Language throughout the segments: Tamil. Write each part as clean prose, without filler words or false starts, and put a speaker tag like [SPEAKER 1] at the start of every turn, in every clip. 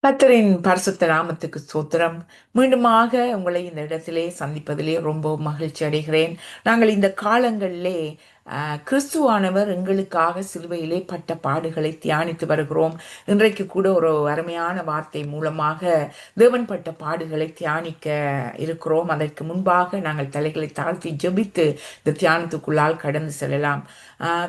[SPEAKER 1] கர்த்தரின் பரிசுத்த நாமத்துக்கு ஸ்தோத்திரம். மீண்டுமாக உங்களை இந்த இடத்திலே சந்திப்பதிலே ரொம்ப மகிழ்ச்சி அடைகிறேன். நாங்கள் இந்த காலங்களிலே கிறிஸ்துவானவர் எங்களுக்காக சிலுவையிலே பட்ட பாடுகளை தியானித்து வருகிறோம். இன்றைக்கு கூட ஒரு அருமையான வார்த்தை மூலமாக தேவன் பட்ட பாடுகளை தியானிக்க இருக்கிறோம். அதற்கு முன்பாக நாங்கள் தலைகளை தாழ்த்தி ஜெபித்து இந்த தியானத்துக்குள்ளால் கடந்து செல்லலாம்.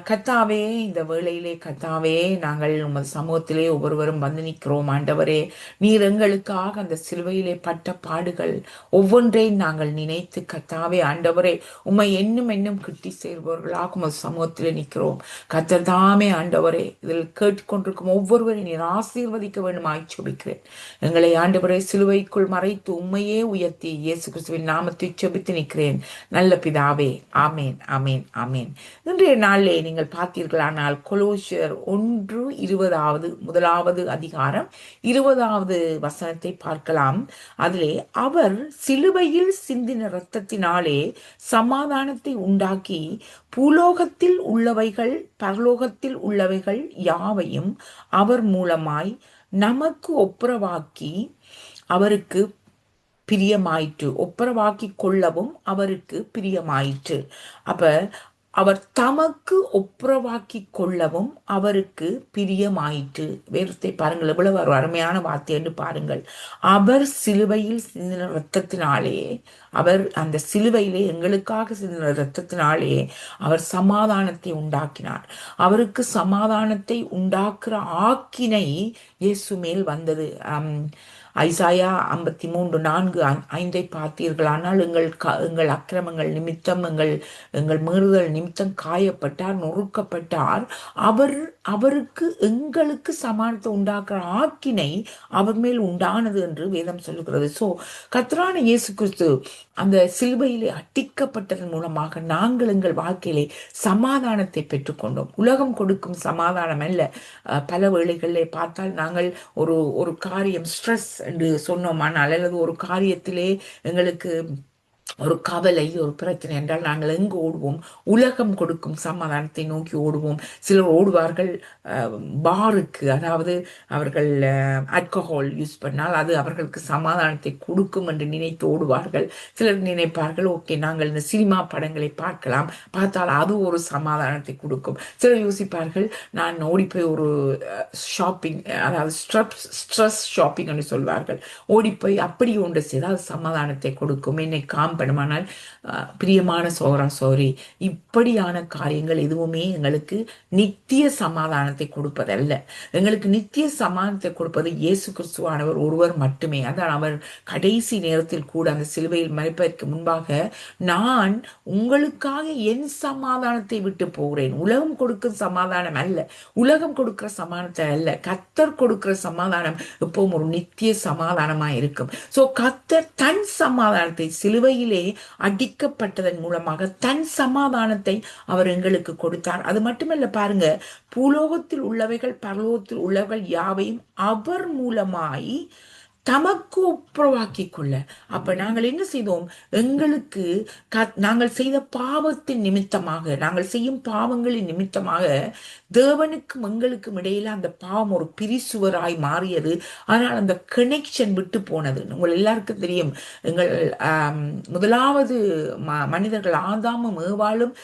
[SPEAKER 1] கர்த்தாவே, இந்த வேளையிலே கர்த்தாவே, நாங்கள் உமது சமூகத்திலே ஒவ்வொருவரும் வந்து நிற்கிறோம். ஆண்டவரே, நீர் எங்களுக்காக அந்த சிலுவையிலே பட்ட பாடுகள் ஒவ்வொன்றையும் நாங்கள் நினைத்து கர்த்தாவே ஆண்டவரே, உம்மை என்னும் என்னும் கிட்டி சேர்பவர்களாக உமது சமூகத்திலே நிற்கிறோம். கர்த்தர் தாமே ஆண்டவரே, இதில் கேட்டுக்கொண்டிருக்கும் ஒவ்வொருவரை நீர் ஆசீர்வதிக்க வேண்டுமாய் ஜெபிக்கிறேன். எங்களை ஆண்டவரே சிலுவைக்குள் மறைத்து உம்மையே உயர்த்தி இயேசு கிறிஸ்துவின் நாமத்தை ஜெபித்து நிற்கிறேன். நல்ல பிதாவே, ஆமேன், ஆமேன், ஆமேன். இன்றைய நாளிலே நீங்கள் பார்த்தீர்களானால் கொலோசியர் 1:20 முதலாவது அதிகாரம் 20வது வசனத்தை பார்க்கலாம். அதிலே அவர் சிலுவையில் சிந்தின இரத்தத்தினாலே சமாதானத்தை உண்டாக்கி பூலோகத்தில் உள்ளவைகள் பரலோகத்தில் உள்ளவைகள் யாவையும் அவர் மூலமாய் நமக்கு ஒப்புரவாக்கி அவருக்கு பிரியமாயிற்று. ஒப்புரவாக்கி கொள்ளவும் அவருக்கு பிரியமாயிற்று. அப்ப அவர் தமக்கு ஒப்புரவாக்கி கொள்ளவும் அவருக்கு பிரியமாயிற்று. வேதத்தை பாருங்கள், எவ்வளவு ஒரு அருமையான வார்த்தை என்று பாருங்கள். அவர் சிலுவையில் சிந்தின இரத்தத்தினாலே, அவர் அந்த சிலுவையிலே எங்களுக்காக சிந்தின இரத்தத்தினாலே அவர் சமாதானத்தை உண்டாக்கினார். அவருக்கு சமாதானத்தை உண்டாக்குற ஆக்கினை இயேசு மேல் வந்தது. ஐசாயா 53:4-5 பார்த்தீர்களானால், எங்கள் அக்கிரமங்கள் நிமித்தம் எங்கள் மீறுதல் நிமித்தம் காயப்பட்டார், நொறுக்கப்பட்டார். அவருக்கு எங்களுக்கு சமாதானத்தை உண்டாக்குற ஆக்கினை அவர் மேல் உண்டானது என்று வேதம் சொல்லுகிறது. கர்த்தரான இயேசு கிறிஸ்து அந்த சிலுவையிலே அட்டிக்கப்பட்டதன் மூலமாக நாங்கள் எங்கள் வாழ்க்கையிலே சமாதானத்தை பெற்றுக்கொண்டோம். உலகம் கொடுக்கும் சமாதானம் அல்ல. பல வேளைகளிலே பார்த்தால் நாங்கள் ஒரு காரியம் ஸ்ட்ரெஸ் என்று சொன்னோமானால், அல்லது ஒரு காரியத்திலே எங்களுக்கு ஒரு கவலை, ஒரு பிரச்சனை என்றால் நாங்கள் எங்கு ஓடுவோம்? உலகம் கொடுக்கும் சமாதானத்தை நோக்கி ஓடுவோம். சிலர் ஓடுவார்கள் பாருக்கு, அதாவது அவர்கள் ஆல்கஹால் யூஸ் பண்ணால் அது அவர்களுக்கு சமாதானத்தை கொடுக்கும் என்று நினைத்து ஓடுவார்கள். சிலர் நினைப்பார்கள், ஓகே, நாங்கள் இந்த சினிமா படங்களை பார்த்தால் அது ஒரு சமாதானத்தை கொடுக்கும். சிலர் யோசிப்பார்கள், நான் ஓடி போய் ஒரு ஷாப்பிங், அதாவது ஸ்ட்ரெஸ் ஷாப்பிங் என்று சொல்வார்கள், ஓடி போய் அப்படி ஒன்று செய்தால் சமாதானத்தை கொடுக்கும், என்னை காம்படுமானால். பிரியமான சோரி, இப்படியான காரியங்கள் எதுவுமே எங்களுக்கு நித்திய சமாதானத்தை கொடுப்பதல்ல. எங்களுக்கு நித்திய சமாதானத்தை கொடுப்பது இயேசு கிறிஸ்துவானவர் ஒருவர் மட்டுமே. அதான் அவர் கடைசி நேரத்தில் கூட அந்த சிலுவையில் மரிப்பதற்கு முன்பாக, நான் உங்களுக்காக என் சமாதானத்தை விட்டு போகிறேன். உலகம் கொடுக்கும் சமாதானம் அல்ல, உலகம் கொடுக்கிற சமாதானத்தை அல்ல, கர்த்தர் கொடுக்கிற சமாதானம் எப்பவும் ஒரு நித்திய சமாதானமா இருக்கும். கர்த்தர் தன் சமாதானத்தை சிலுவையிலே அடிக்கப்பட்டதன் மூலமாக தன் சமாதானத்தை அவர் எங்களுக்கு கொடுத்தார். அது மட்டுமல்ல, பாருங்க, பூலோகத்தில் உள்ளவைகள் பரலோகத்தில் உள்ளவைகள் யாவையும் அவர் மூலமாய் தமக்கு ஒப்புரவாக்கி கொள்ள. அப்ப நாங்கள் என்ன செய்தோம்? எங்களுக்கு நாங்கள் செய்த பாவத்தின் நிமித்தமாக, நாங்கள் செய்யும் பாவங்களின் நிமித்தமாக தேவனுக்கும் எங்களுக்கும் இடையில அந்த பாவம் ஒரு பிரிசுவராய் மாறியது. ஆனால் அந்த கனெக்ஷன் விட்டு போனது. உங்கள் எல்லாருக்கும் தெரியும், எங்கள் முதலாவது மனிதர்கள் ஆதாமும் ஏவாளும்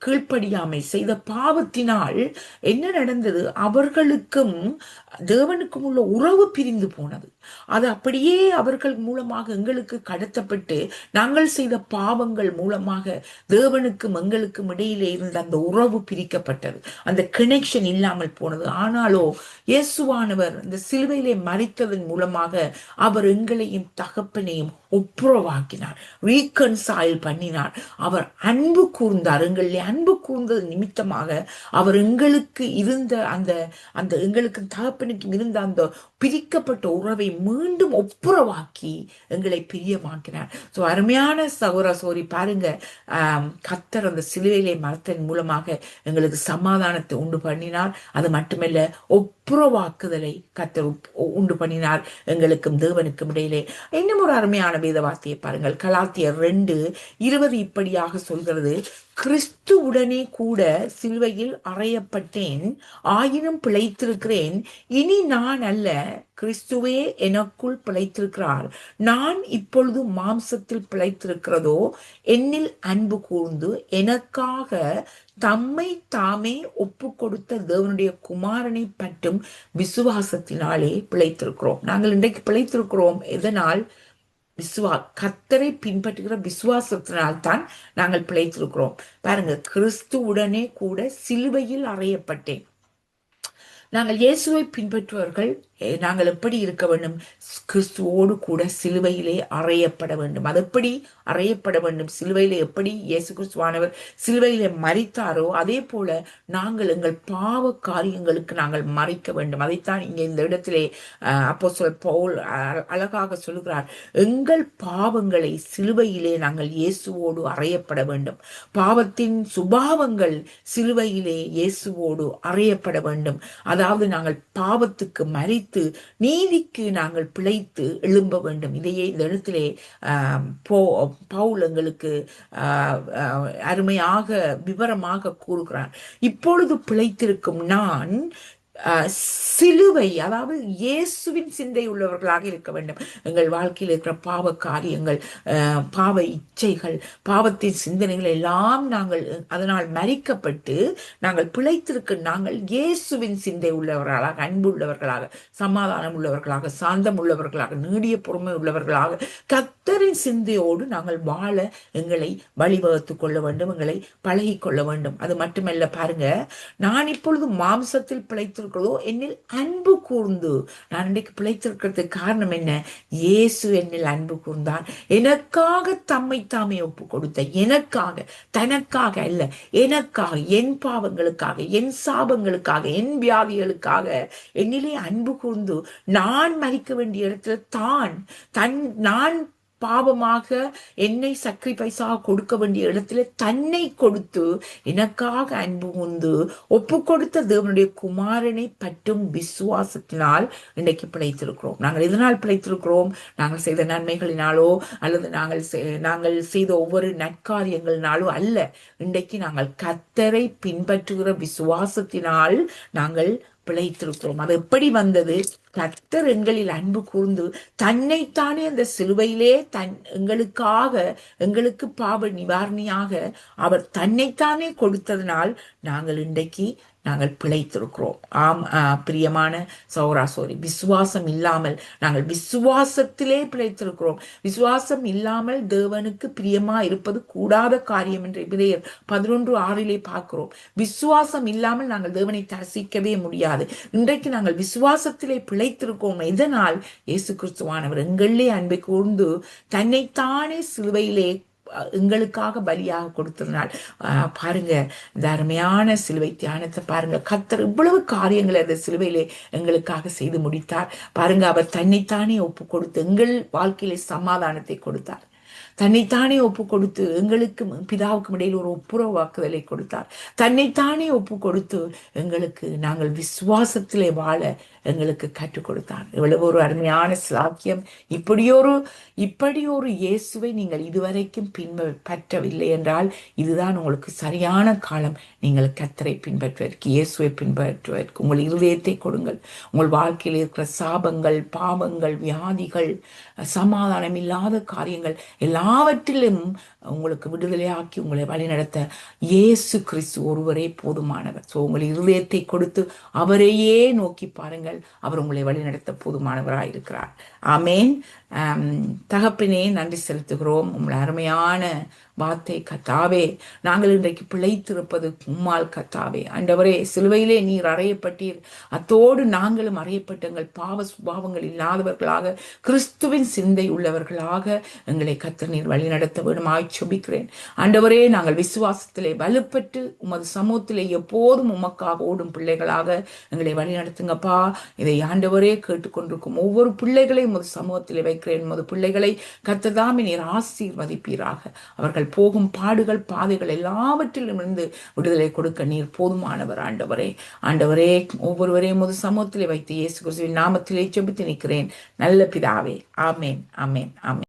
[SPEAKER 1] கீழ்ப்படியாமை செய்த பாவத்தினால் என்ன நடந்தது? அவர்களுக்கும் தேவனுக்கும் உள்ள உறவு பிரிந்து போனது. அது அப்படியே அவர்கள் மூலமாக எங்களுக்கு கடத்தப்பட்டு, நாங்கள் செய்த பாவங்கள் மூலமாக தேவனுக்கும் எங்களுக்கும் இடையிலே இருந்த அந்த உறவு பிரிக்கப்பட்டது, அந்த கனெக்ஷன் இல்லாமல் போனது. ஆனாலோ இயேசுவானவர் இந்த சிலுவையிலே மரித்ததன் மூலமாக அவர் எங்களையும் தகப்பனையும் ஒப்புரவாக்கினார், ரீகன்சைல் பண்ணினார். அவர் அன்பு கூர்ந்தார். எங்களிலே அன்பு கூர்ந்தது நிமித்தமாக அவர் எங்களுக்கு இருந்த அந்த எங்களுக்கு தகப்பனுக்கும் இருந்த அந்த பிரிக்கப்பட்ட உறவை மீண்டும் ஒப்புரவாக்கி எங்களை பிரியமாக்கினார். அருமையான சகோதரி, பாருங்க, கர்த்தர் அந்த சிலுவையிலே மரத்தின் மூலமாக எங்களுக்கு சமாதானத்தை உண்டு பண்ணினார். அது மட்டுமல்ல, ஒப்புரவாக்குதலை கர்த்தர் உண்டு பண்ணினார் எங்களுக்கும் தேவனுக்கும் இடையிலே. இன்னும் ஒரு அருமையான வேத வார்த்தையை பாருங்கள். கலாத்தியர் 2:20 இப்படியாக சொல்கிறது, கிறிஸ்துவுடனே கூட சிலுவையில் அறையப்பட்டேன், ஆயினும் பிழைத்திருக்கிறேன். இனி நான் அல்ல, கிறிஸ்துவே எனக்குள் பிழைத்திருக்கிறார். நான் இப்பொழுது மாம்சத்தில் பிழைத்திருக்கிறதோ என்னில் அன்பு கூர்ந்து எனக்காக தம்மை தாமே ஒப்பு கொடுத்த தேவனுடைய குமாரனை பற்றும் விசுவாசத்தினாலே பிழைத்திருக்கிறோம். நாங்கள் இன்றைக்கு பிழைத்திருக்கிறோம். எதனால்? கர்த்தரை பின்பற்றுகிற விசுவாசத்தினால் தான் நாங்கள் பிழைத்திருக்கிறோம். பாருங்க, கிறிஸ்துவுடனே கூட சிலுவையில் அறையப்பட்டேன். நாங்கள் இயேசுவை பின்பற்றுவர்கள் நாங்கள் எப்படி இருக்க வேண்டும்? கிறிஸ்துவோடு கூட சிலுவையிலே அறையப்பட வேண்டும். அது எப்படி அறையப்பட வேண்டும்? சிலுவையிலே எப்படி இயேசு கிறிஸ்துவானவர் சிலுவையிலே மரித்தாரோ அதே போல நாங்கள் எங்கள் பாவ காரியங்களுக்கு நாங்கள் மறிக்க வேண்டும். அதைத்தான் இங்கே இந்த இடத்திலே அப்போஸ்தலர் பவுல் அழகாக சொல்லுகிறார். எங்கள் பாவங்களை சிலுவையிலே நாங்கள் இயேசுவோடு அறையப்பட வேண்டும். பாவத்தின் சுபாவங்கள் சிலுவையிலே இயேசுவோடு அறையப்பட வேண்டும். அதாவது நாங்கள் பாவத்துக்கு மறித்து நீதிக்கு நாங்கள் பிழைத்து எழும்ப வேண்டும். இதையே இந்த இடத்திலே பவுல் எங்களுக்கு அருமையாக விவரமாக கூறுகிறார். இப்பொழுது பிழைத்திருக்கும் நான் சிலுவை, அதாவது இயேசுவின் சிந்தை உள்ளவர்களாக இருக்க வேண்டும். எங்கள் வாழ்க்கையில் இருக்கிற பாவ காரியங்கள், பாவ இச்சைகள், பாவத்தின் சிந்தனைகள் எல்லாம் நாங்கள் அதனால் மறிக்கப்பட்டு நாங்கள் பிழைத்திருக்க நாங்கள் இயேசுவின் சிந்தை உள்ளவர்களாக, அன்பு உள்ளவர்களாக, சமாதானம் உள்ளவர்களாக, சாந்தம் உள்ளவர்களாக, நீடிய பொறுமை உள்ளவர்களாக, கர்த்தரின் சிந்தையோடு நாங்கள் வாழ எங்களை வழிவகுத்துக் கொள்ள வேண்டும், எங்களை பழகி கொள்ள வேண்டும். அது மட்டுமல்ல, பாருங்க, நான் இப்பொழுது மாம்சத்தில் பிழைத்து என்னில் அன்பு கூர்ந்து. நான் இன்றைக்கு பிழைத்திருக்கிறதுக்கு காரணம் என்ன? இயேசு என்னில் அன்பு கூர்ந்தார். எனக்காக தம்மை தாமே ஒப்பு கொடுத்த, எனக்காக, தனக்காக அல்ல, எனக்காக, என் பாவங்களுக்காக, என் சாபங்களுக்காக, என் வியாதிகளுக்காக என்னிலே அன்பு கூர்ந்து நான் மரிக்க வேண்டிய இடத்துல நான் பாவமாக என்னை சக்ரிஃபைஸாக கொடுக்க வேண்டிய இடத்துல தன்னை கொடுத்து எனக்காக அன்பு கூர்ந்து ஒப்பு கொடுத்த தேவனுடைய குமாரனை பற்றும் விசுவாசத்தினால் இன்றைக்கு பிழைத்திருக்கிறோம். நாங்கள் எதனால் பிழைத்திருக்கிறோம்? நாங்கள் செய்த நன்மைகளினாலோ அல்லது நாங்கள் செய்த ஒவ்வொரு நற்காரியங்களினாலோ அல்ல. இன்றைக்கு நாங்கள் கர்த்தரை பின்பற்றுகிற விசுவாசத்தினால் நாங்கள் பிழைத்திருக்கிறோம். அது எப்படி வந்தது? கர்த்தர் எங்களில் அன்பு கூர்ந்து தன்னைத்தானே அந்த சிலுவையிலே எங்களுக்கு பாவ நிவாரணியாக அவர் தன்னைத்தானே கொடுத்ததனால் நாங்கள் இன்றைக்கு நாங்கள் பிழைத்திருக்கிறோம். பிரியமான சௌராசோரி, விசுவாசம் இல்லாமல் நாங்கள் விசுவாசத்திலே பிழைத்திருக்கிறோம். விசுவாசம் இல்லாமல் தேவனுக்கு பிரியமா இருப்பது கூடாத காரியம் என்று எபிரேயர் 11:6 பார்க்கிறோம். விசுவாசம் இல்லாமல் நாங்கள் தேவனை தரிசிக்கவே முடியாது. இன்றைக்கு நாங்கள் விசுவாசத்திலே பிழைத்திருக்கோம். இதனால் இயேசு கிறிஸ்துவானவர் எங்களிலே அன்பை கூர்ந்து தன்னைத்தானே சிலுவையிலே எங்களுக்காக பலியாக கொடுத்ததுனால் பாருங்க, இந்த அருமையான சிலுவை தியானத்தை பாருங்க. கர்த்தர் இவ்வளவு காரியங்களை அந்த சிலுவையிலே எங்களுக்காக செய்து முடித்தார். பாருங்க, அவர் தன்னைத்தானே ஒப்பு கொடுத்து எங்கள் வாழ்க்கையிலே சமாதானத்தை கொடுத்தார். தன்னைத்தானே ஒப்பு கொடுத்து எங்களுக்கு பிதாவுக்கும் இடையில் ஒரு ஒப்புரவாக்குதலை கொடுத்தார். தன்னைத்தானே ஒப்பு கொடுத்து எங்களுக்கு நாங்கள் விசுவாசத்திலே வாழ எங்களுக்கு கற்றுக் கொடுத்தார். எவ்வளவு ஒரு அருமையான சாக்கியம்! இப்படி ஒரு இயேசுவை நீங்கள் இதுவரைக்கும் பின்பற்றவில்லை என்றால் இதுதான் உங்களுக்கு சரியான காலம். நீங்கள் கர்த்தரை பின்பற்றுவதற்கு, இயேசுவை பின்பற்றுவதற்கு உங்கள் இருதயத்தை கொடுங்கள். உங்கள் வாழ்க்கையில் இருக்கிற சாபங்கள், பாவங்கள், வியாதிகள், சமாதானம் இல்லாத காரியங்கள் எல்லாவற்றிலும் உங்களுக்கு விடுதலையாக்கி உங்களை வழிநடத்த இயேசு கிறிஸ்து ஒருவரே போதுமானவர். உங்கள் இருதயத்தை கொடுத்து அவரையே நோக்கி பாருங்கள். அவர் உங்களை வழிநடத்த போதுமானவராய் இருக்கிறார். ஆமேன். தகப்பனே, நன்றி செலுத்துகிறோம். உங்கள் அருமையான வார்த்தை கர்த்தாவே, நாங்கள் இன்றைக்கு பிழைத்திருப்பது உம்மால் கர்த்தாவே. ஆண்டவரே, சிலுவையிலே நீர் அறையப்பட்டீர். அத்தோடு நாங்களும் அறையப்பட்ட எங்கள் பாவ சுபாவங்கள் இல்லாதவர்களாக, கிறிஸ்துவின் சிந்தை உள்ளவர்களாக எங்களை கர்த்தர் நீர் வழிநடத்த வேண்டுமாய் ஜெபிக்கிறேன். ஆண்டவரே, நாங்கள் விசுவாசத்திலே வலுப்பட்டு உமது சமூகத்திலே எப்போதும் உமக்காக ஓடும் பிள்ளைகளாக எங்களை வழிநடத்துங்கப்பா. இதை ஆண்டவரே கேட்டுக்கொண்டிருக்கும் ஒவ்வொரு பிள்ளைகளையும் உமது சமூகத்திலே வைக்கிறேன். உமது பிள்ளைகளை கர்த்தர் தாமே நீர் ஆசீர்வதிப்பீராக. அவர்கள் போகும் பாடுகள், பாதைகள் எல்லாவற்றிலும் இருந்து விடுதலை கொடுக்க நீர் போதுமானவர். ஆண்டவரே, ஒவ்வொருவரையும் உமது சமூகத்திலே வைத்து இயேசு கிறிஸ்துவின் நாமத்திலே ஜெபித்து நிற்கிறேன் நல்ல பிதாவே. ஆமேன், ஆமேன், ஆமேன்.